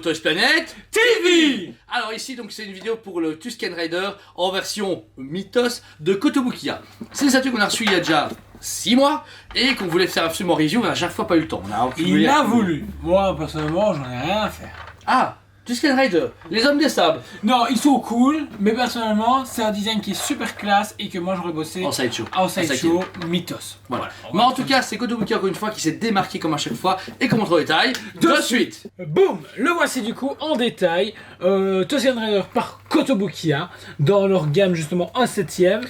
Toys Planet TV. Alors ici donc c'est une vidéo pour le Tusken Raider en version Mythos de Kotobukiya. C'est une statue qu'on a reçue il y a déjà 6 mois et qu'on voulait faire absolument review, mais à chaque fois pas eu le temps. Il a voulu. Moi personnellement j'en ai rien à faire. Ah, Tusken Raider, les hommes des sables. Non, ils sont cool, mais personnellement c'est un design qui est super classe et que moi j'aurais bossé En sideshow. en sideshow Mythos. Voilà. Mais en tout cas c'est Kotobukiya encore une fois qui s'est démarqué comme à chaque fois et qu'on montre au détail de suite. Boum, le voici du coup en détail. Tusken Raider par Kotobukiya dans leur gamme justement un 7ème.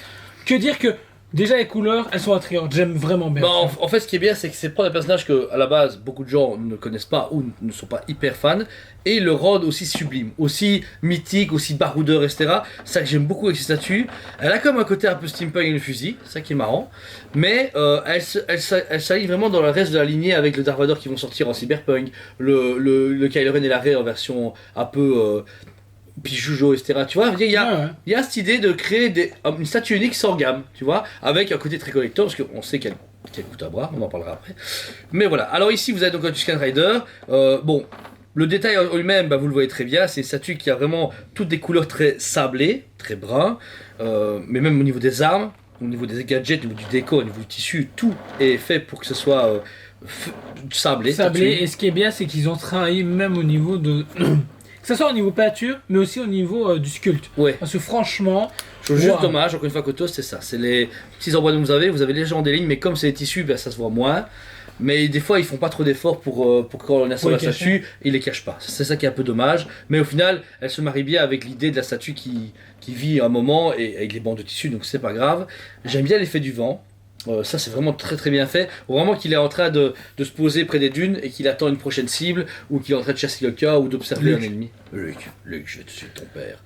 Que dire que déjà les couleurs elles sont attrayantes, j'aime vraiment bien. Bah, en fait ce qui est bien c'est que c'est prendre un personnage que à la base beaucoup de gens ne connaissent pas ou ne sont pas hyper fans et le rendre aussi sublime, aussi mythique, aussi baroudeur, etc. C'est ça que j'aime beaucoup avec ces statues. Elle a comme un côté un peu steampunk et le fusil, c'est ça qui est marrant. Mais elle s'allie vraiment dans le reste de la lignée avec le Dark Vador qui vont sortir en cyberpunk, le Kylo Ren et la Rey en version un peu... puis Jujo, etc. Tu vois, il y a cette idée de créer une statue unique sans gamme, tu vois, avec un côté très collector, parce qu'on sait qu'elle coûte à boire, on en parlera après. Mais voilà, alors ici vous avez donc un Tusken Raider. Bon, le détail en lui-même, bah, vous le voyez très bien, c'est une statue qui a vraiment toutes des couleurs très sablées, très brun, mais même au niveau des armes, au niveau des gadgets, au niveau du décor, au niveau du tissu, tout est fait pour que ce soit sablé. Et ce qui est bien, c'est qu'ils ont travaillé même au niveau de... que ce soit au niveau peinture, mais aussi au niveau du sculpte. Ouais. Parce que franchement... Je trouve juste dommage, encore une fois, Koto, c'est ça. C'est les petits endroits que vous avez légèrement des lignes, mais comme c'est des tissus, ben, ça se voit moins. Mais des fois, ils font pas trop d'efforts pour quand on assemble la statue, ils les cachent pas. C'est ça qui est un peu dommage. Mais au final, elle se marie bien avec l'idée de la statue qui vit un moment et avec les bandes de tissu, donc c'est pas grave. J'aime bien l'effet du vent. Ça c'est vraiment très très bien fait. Vraiment qu'il est en train de se poser près des dunes et qu'il attend une prochaine cible ou qu'il est en train de chasser quelqu'un ou d'observer un ennemi. Luke, je vais te suivre ton père.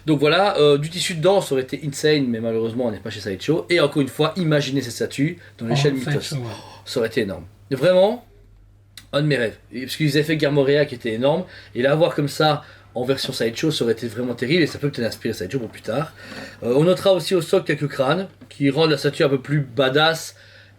Donc voilà, du tissu dedans ça aurait été insane, mais malheureusement on n'est pas chez Sideshow. Et encore une fois, imaginez cette statue dans l'échelle Mythos. Ça aurait été énorme. Vraiment, un de mes rêves. Parce qu'ils avaient fait Guerre Moréa qui était énorme. Et là, voir comme ça en version Sideshow, ça aurait été vraiment terrible et ça peut peut-être inspirer Sideshow pour plus tard. On notera aussi au sol quelques crânes qui rendent la statue un peu plus badass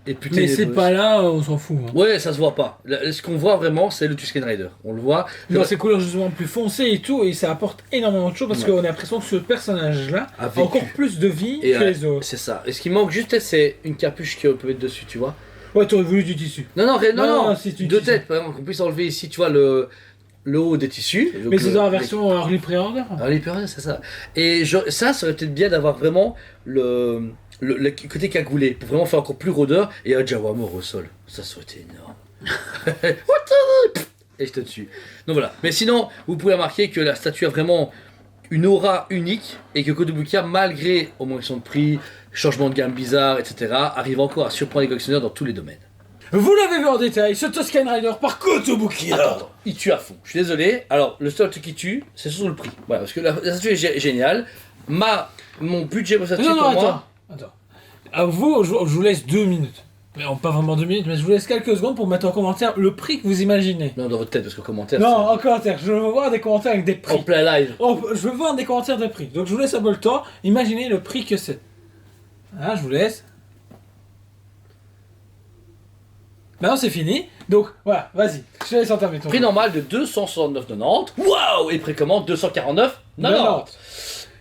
et plus ténébreuse. Mais c'est pas là, on s'en fout. Hein. Ouais, ça se voit pas. Ce qu'on voit vraiment, c'est le Tusken Raider. On le voit. Dans ces couleurs justement plus foncées et tout, et ça apporte énormément de choses parce qu'on a l'impression que ce personnage-là a encore plus de vie que les autres. C'est ça. Et ce qui manque juste, c'est une capuche qu'on peut mettre dessus, tu vois. Ouais, t'aurais voulu du tissu. Non, deux têtes, par exemple, qu'on puisse enlever ici, tu vois, le haut des tissus. Mais c'est dans la version Early Pre-Order. Early Pre-Order, c'est ça. Et ça serait peut-être bien d'avoir vraiment le côté cagoulé, pour vraiment faire encore plus rôdeur, et un Jawa mort au sol. Ça serait énorme. Et je te tue. Donc voilà. Mais sinon, vous pouvez remarquer que la statue a vraiment une aura unique, et que Kotobukiya, malgré augmentation de prix, changement de gamme bizarre, etc., arrive encore à surprendre les collectionneurs dans tous les domaines. Vous l'avez vu en détail, ce Tusken Raider par Kotobukiya. Attends, il tue à fond. Je suis désolé. Alors, le seul truc qui tue, c'est surtout le prix. Voilà, parce que la statue est géniale. Mon budget pour cette statue, pour moi... Attends. À vous, je vous laisse 2 minutes. Mais pas vraiment 2 minutes, mais je vous laisse quelques secondes pour mettre en commentaire le prix que vous imaginez. Non, dans votre tête, parce que commentaire... Non, en commentaire. Je veux voir des commentaires avec des prix. En plein live. Je veux voir des commentaires de prix. Donc je vous laisse un peu le temps. Imaginez le prix que c'est. Hein, je vous laisse. Maintenant c'est fini, donc voilà, vas-y, je te laisse entamer ton prix normal de 269,90. Waouh. Et précommande 249,90.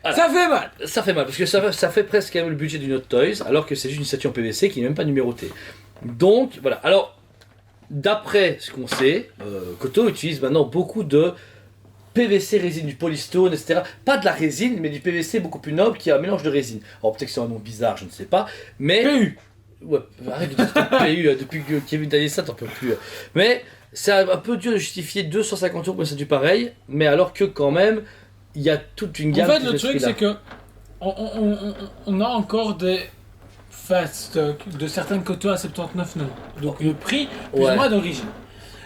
Ça fait mal. Ça fait mal, parce que ça fait presque le budget d'une autre Toys, alors que c'est juste une statue en PVC qui n'est même pas numérotée. Donc voilà, alors d'après ce qu'on sait, Koto utilise maintenant beaucoup de PVC résine, du polystone, etc. Pas de la résine, mais du PVC beaucoup plus noble qui a un mélange de résine. Alors peut-être que c'est un nom bizarre, je ne sais pas, mais... PU. Ouais, arrête de dire PU, depuis que Kevin t'a dit ça, t'en peux plus. Mais c'est un peu dur de justifier 250 € pour une statue pareille, mais alors que quand même, il y a toute une gamme. En fait, le truc, c'est que on a encore des fast stock de certaines Koto à 79,90. Donc le prix, plus ou moins d'origine.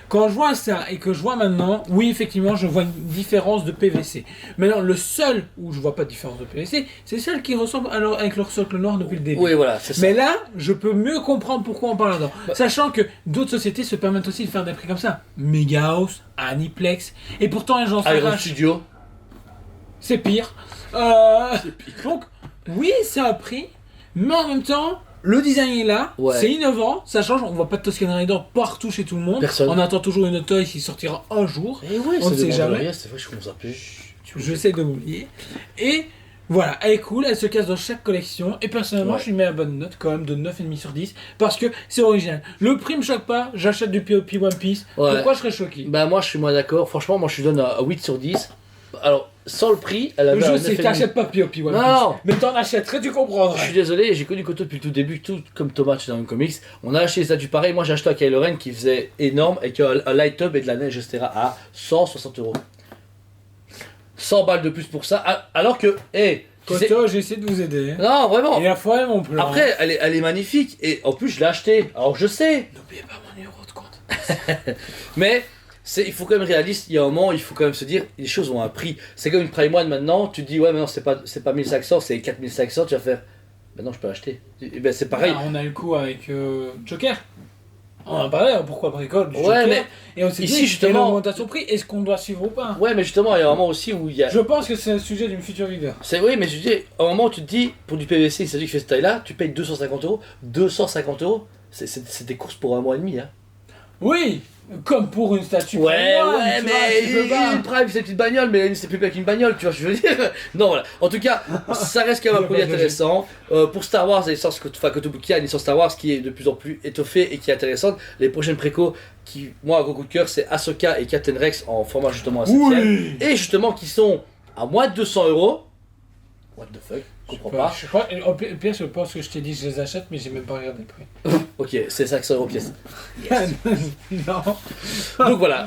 Quand je vois ça et que je vois maintenant, oui, effectivement, je vois une différence de PVC. Maintenant, le seul où je vois pas de différence de PVC, c'est celle qui ressemble avec leur socle noir depuis le début. Oui, voilà, c'est ça. Mais là, je peux mieux comprendre pourquoi on parle là-dedans. Sachant que d'autres sociétés se permettent aussi de faire des prix comme ça. Mega House, Aniplex, et pourtant les gens Iron Studio. C'est pire. Donc, oui, c'est un prix, mais en même temps, Le design est là, Ouais. c'est innovant, ça change, on voit pas de Toscan Rider partout chez tout le monde. Personne. On attend toujours une toy qui sortira un jour. Et ouais, On ne sait jamais. C'est vrai, je commence à plus. J'essaie de m'oublier. Et voilà, elle est cool, elle se casse dans chaque collection. Et personnellement, Ouais. je lui mets la bonne note quand même de 9,5 sur 10. Parce que c'est original. Le prix me choque pas, j'achète du POP One Piece. Ouais. Pourquoi je serais choqué? Bah, moi, je suis moins d'accord. Franchement, moi, je lui donne un 8 sur 10. Alors, sans le prix, elle avait un Je sais, 9,5. t'achètes pas POP One Piece. Non. Mais t'en achèterais, tu Je comprendrais. suis désolé, j'ai connu Koto depuis le tout début, tout comme Thomas chez dans le comics. On a acheté des statues pareilles. Moi, j'ai acheté un Kylo Ren qui faisait énorme et qui a un light up et de la neige, etc. à 160 €. 100 balles de plus pour ça. Alors que, tu sais- Koto, j'ai essayé de vous aider. non, vraiment. Et la fois, mon plan. Après, elle est magnifique et en plus, je l'ai acheté. Alors, je sais, N'oubliez pas mon numéro de compte. mais il faut quand même réaliste. Il y a un moment, il faut quand même se dire, les choses ont un prix. C'est comme une Prime One maintenant. Tu te dis, ouais, mais non, c'est pas 1500, c'est 4500. Tu vas faire, ben non, je peux l'acheter. Et ben, c'est pareil. Ah, on a eu le coup avec Joker. On en parlait, pourquoi bricole du Ouais, Joker. mais Et on s'est ici, dit, justement- quelle augmentation de prix, est-ce qu'on doit suivre ou pas? Ouais, mais justement, il y a un moment aussi où il y a. Je pense que c'est le sujet d'une future vidéo. C'est oui, mais je dis, à un moment où tu te dis, pour du PVC, il s'agit que fait cette taille-là, tu payes 250 €. 250 €, c'est des courses pour un mois et demi. Hein. Oui, comme pour une statue. Ouais, Prime One, ouais, tu vois, tu peux mais pas. une Prime, c'est une petite bagnole, mais c'est plus qu'une bagnole, tu vois, je veux dire. Non, voilà. En tout cas, ça reste quand même un produit intéressant. Pour Star Wars, la licence Kotobuki a une licence Star Wars qui est de plus en plus étoffée et qui est intéressante. Les prochaines précos, qui, moi, un gros coup de cœur, c'est Ahsoka et Captain Rex en format justement à 7ème. Oui. Et justement, qui sont à moins de 200 €. What the fuck, je comprends pas. Je crois, au pire, je pense que je t'ai dit je les achète, mais j'ai même pas regardé le prix. Ok, c'est 500 € pièce. Non. Donc voilà,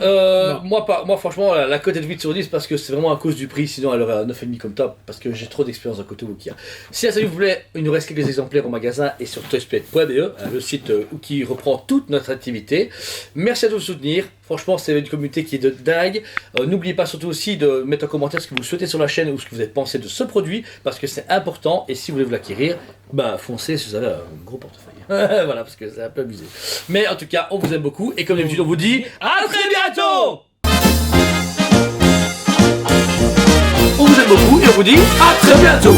Non. moi franchement, la cote est de 8 sur 10 parce que c'est vraiment à cause du prix, sinon elle aurait un 9,5 comme top, parce que j'ai trop d'expérience à côté Wookiee. Si ça vous plaît, il nous reste quelques exemplaires au magasin et sur toyspet.be, le site qui reprend toute notre activité. Merci à tous de nous soutenir, franchement c'est une communauté qui est de dingue. N'oubliez pas surtout aussi de mettre en commentaire ce que vous souhaitez sur la chaîne ou ce que vous avez pensé de ce produit, parce que c'est important, et si vous voulez vous l'acquérir, bah foncez si vous avez un gros portefeuille. Voilà, parce que c'est un peu abusé. Mais en tout cas, on vous aime beaucoup, et comme d'habitude on vous dit à très bientôt. On vous aime beaucoup et on vous dit à très bientôt.